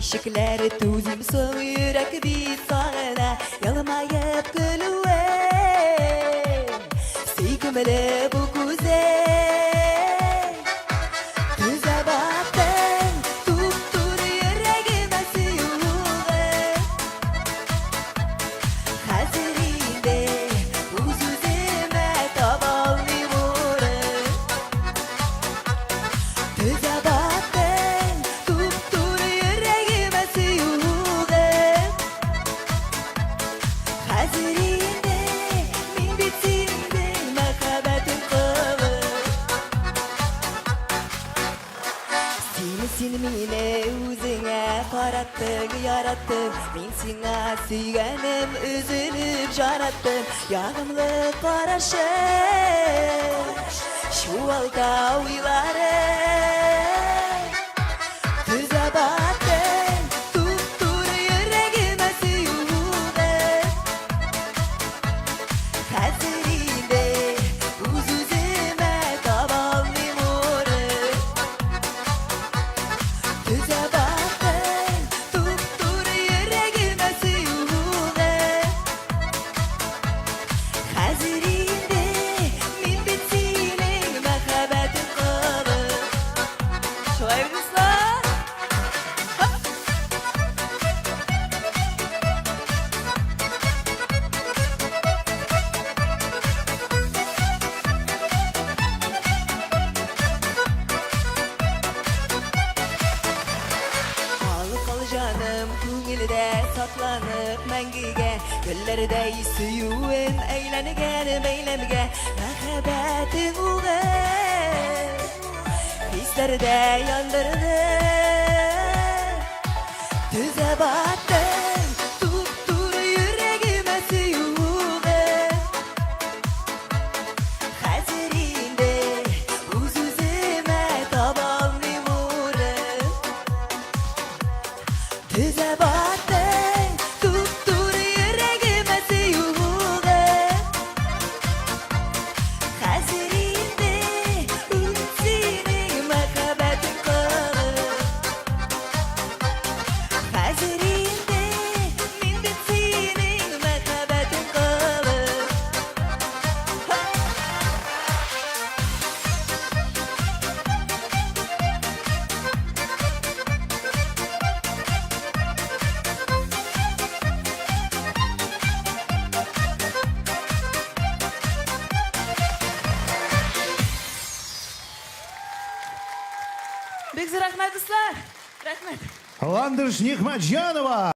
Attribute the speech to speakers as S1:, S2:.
S1: Işıkları tuzum son yürek bir sana yalamayıp gülüve Seykümele bu güzel Güze baktın tuttur yüreğime suyuğu Hazırinde uzuzime taballı vurur Güze baktın tuttur yüreğime suyuğu Hazırinde min bitinde makabetin kıvır Seni mine üzüne karattın yarattın Min sana süygenim üzülüp jarattın Yağımlı karışır Şu alda uylarım Düze baktın tuttur yüreğime suyuğu Hazırinde uzuzime taballı vurur Düze baktın tuttur yüreğime suyuğu Hazırinde min bitsin makabetin kıvır Şolay kızlar Alıp al canım köngülde saklanıp mengige Göllerde suyuğun eğlenigen beylemge Makabetin uğur Hislerde yandırdı Düze battın tuttur yüreğime suyuğu Hazırinde uzuzime taballı vurur Düze battın tuttur yüreğime suyuğu Hazırinde ümsini makabetin kıvır Hazırinde min bitsini makabetin kıvır Бек rahmet ıslar. Rahmet.
S2: Ландыш Нихматжанова.